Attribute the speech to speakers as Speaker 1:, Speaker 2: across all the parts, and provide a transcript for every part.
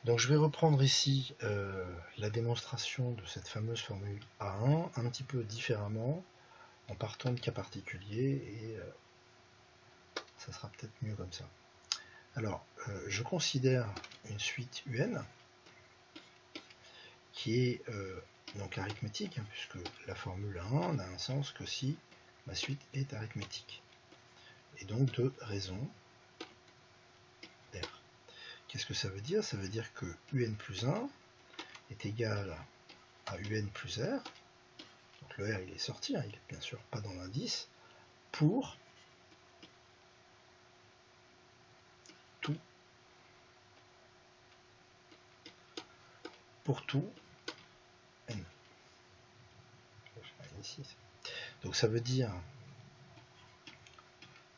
Speaker 1: Donc je vais reprendre ici la démonstration de cette fameuse formule A1 un petit peu différemment, en partant de cas particuliers, et ça sera peut-être mieux comme ça. Alors, je considère une suite UN qui est donc arithmétique, hein, puisque la formule A1 n'a un sens que si ma suite est arithmétique, et donc de raison R. Qu'est-ce que ça veut dire? Ça veut dire que UN plus 1 est égal à UN plus R, donc le R il est sorti, hein, il n'est bien sûr pas dans l'indice, pour tout N. Donc ça veut dire,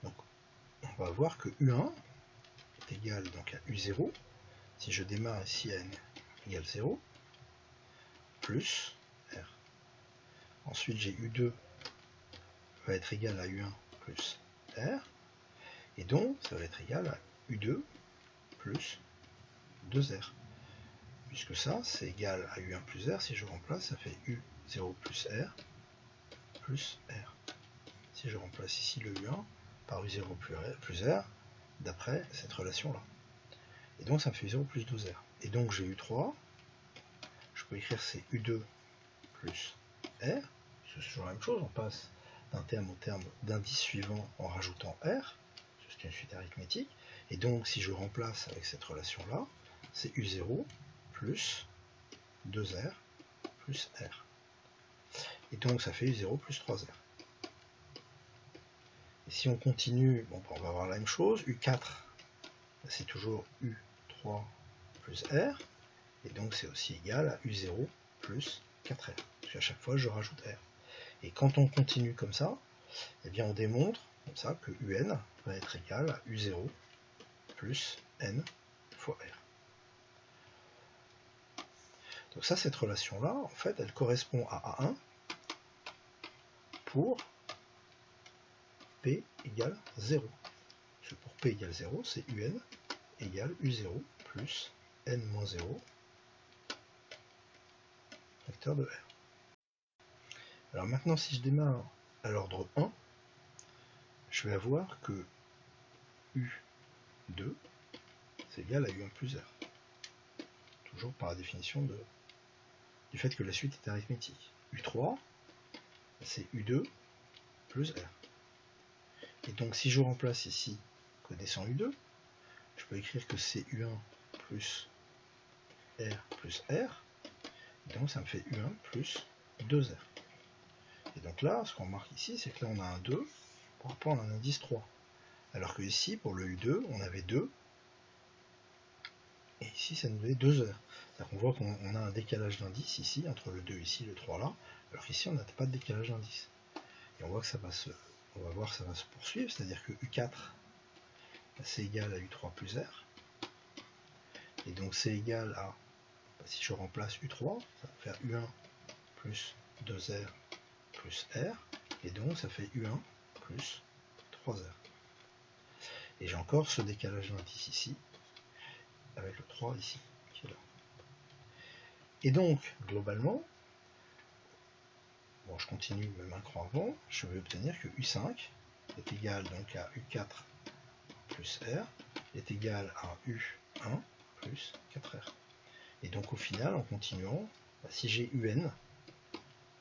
Speaker 1: donc on va voir que U1 est égal donc à U0, si je démarre ici à N égale 0, plus R. Ensuite j'ai U2 va être égal à U1 plus R, et donc ça va être égal à U2 plus 2R. Puisque ça, c'est égal à U1 plus R, si je remplace, ça fait U0 plus R plus R. Si je remplace ici le U1 par U0 plus R, d'après cette relation-là. Et donc ça me fait U0 plus 12R. Et donc j'ai U3, je peux écrire c'est U2 plus R, c'est toujours la même chose, on passe d'un terme au terme d'indice suivant en rajoutant R, c'est une suite arithmétique, et donc si je remplace avec cette relation-là, c'est U0 plus 2R plus R. Et donc ça fait U0 plus 3R. Et si on continue, bon, on va avoir la même chose, U4, c'est toujours U3 plus R, et donc c'est aussi égal à U0 plus 4R, parce qu'à chaque fois je rajoute R. Et quand on continue comme ça, eh bien on démontre comme ça que UN va être égal à U0 plus N fois R. Donc ça, cette relation-là, en fait, elle correspond à A1 pour P égale 0. Parce que pour P égale 0, c'est UN égale U0 plus N moins 0 facteur de R. Alors maintenant, si je démarre à l'ordre 1, je vais avoir que U2 c'est égal à U1 plus R. Toujours par la définition du fait que la suite est arithmétique. U3, c'est U2 plus R. Et donc si je remplace ici connaissant U2, je peux écrire que c'est U1 plus R plus R. Et donc ça me fait U1 plus 2R. Et donc là, ce qu'on remarque ici, c'est que là on a un 2 par rapport à un indice 3. Alors que ici, pour le U2, on avait 2. Et ici, ça nous donnait 2R. C'est-à-dire qu'on voit qu'on a un décalage d'indice ici, entre le 2 ici et le 3 là, alors qu'ici, on n'a pas de décalage d'indice. Et on voit que ça va se poursuivre, c'est-à-dire que U4, c'est égal à U3 plus R. Et donc c'est égal à, si je remplace U3, ça va faire U1 plus 2R plus R. Et donc ça fait U1 plus 3R. Et j'ai encore ce décalage d'indice ici, avec le 3 ici, qui est là. Et donc, globalement, bon, je continue même un cran avant, je vais obtenir que U5 est égal donc à U4 plus R est égal à U1 plus 4R. Et donc au final, en continuant, si j'ai UN,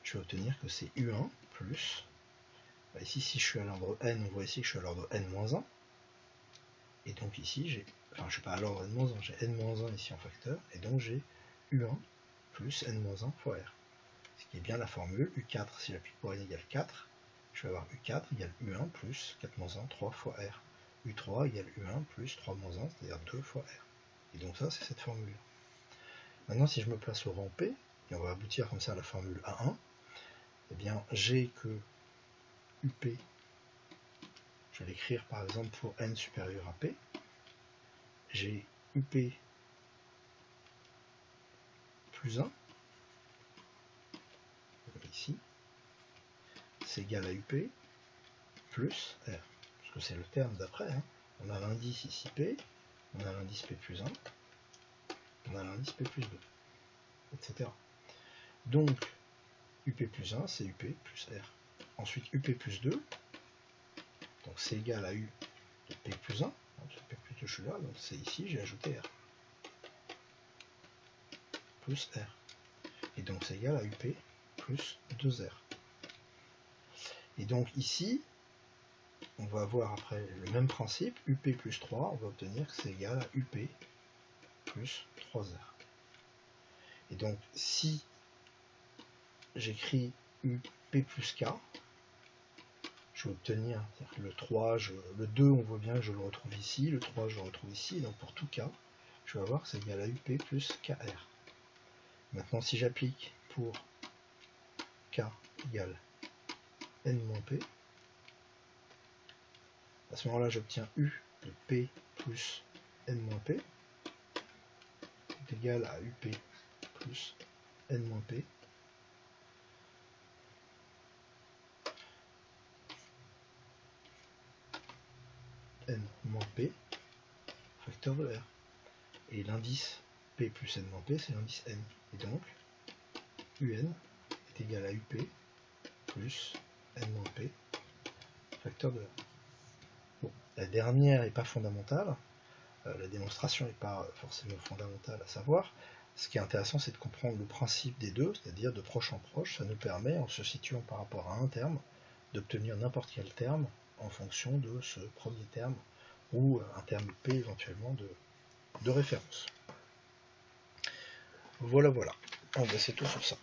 Speaker 1: je vais obtenir que c'est U1 plus, ici si je suis à l'ordre N, on voit ici que je suis à l'ordre N-1, et donc ici j'ai, enfin je suis pas à l'ordre N-1, j'ai N-1 ici en facteur, et donc j'ai U1 plus N-1 fois R. Ce qui est bien la formule, U4, si j'applique pour N égale 4, je vais avoir U4 égale U1 plus 4-1, 3 fois R. U3 égale U1 plus 3-1, c'est-à-dire 2 fois R. Et donc ça, c'est cette formule. Maintenant, si je me place au rang P, et on va aboutir comme ça à la formule A1, eh bien, j'ai que UP, je vais l'écrire par exemple pour N supérieur à P, j'ai UP plus 1, ici, c'est égal à UP plus R, parce que c'est le terme d'après, hein. On a l'indice ici P, on a l'indice P plus 1, on a à l'indice P plus 2, etc. Donc, UP plus 1, c'est UP plus R. Ensuite, UP plus 2, donc c'est égal à U de P plus 1. Donc, P plus 2, je suis là, donc c'est ici, j'ai ajouté R. Plus R. Et donc, c'est égal à UP plus 2R. Et donc, ici, on va avoir après le même principe, UP plus 3, on va obtenir que c'est égal à UP plus 3R. Et donc, si j'écris UP plus K, je vais obtenir le 3, le 2, on voit bien que je le retrouve ici, le 3, je le retrouve ici, et donc pour tout K, je vais avoir que c'est égal à UP plus KR. Maintenant, si j'applique pour K égale N-P, à ce moment-là, j'obtiens U de P plus N-P est égal à UP plus N-P N-P facteur de R. Et l'indice P plus N-P, c'est l'indice N. Et donc, UN est égal à UP plus N-P facteur de R. Bon, la dernière n'est pas fondamentale. La démonstration n'est pas forcément fondamentale à savoir. Ce qui est intéressant, c'est de comprendre le principe des deux, c'est-à-dire de proche en proche. Ça nous permet, en se situant par rapport à un terme, d'obtenir n'importe quel terme en fonction de ce premier terme ou un terme P éventuellement de référence. Voilà. Bon, ben c'est tout sur ça.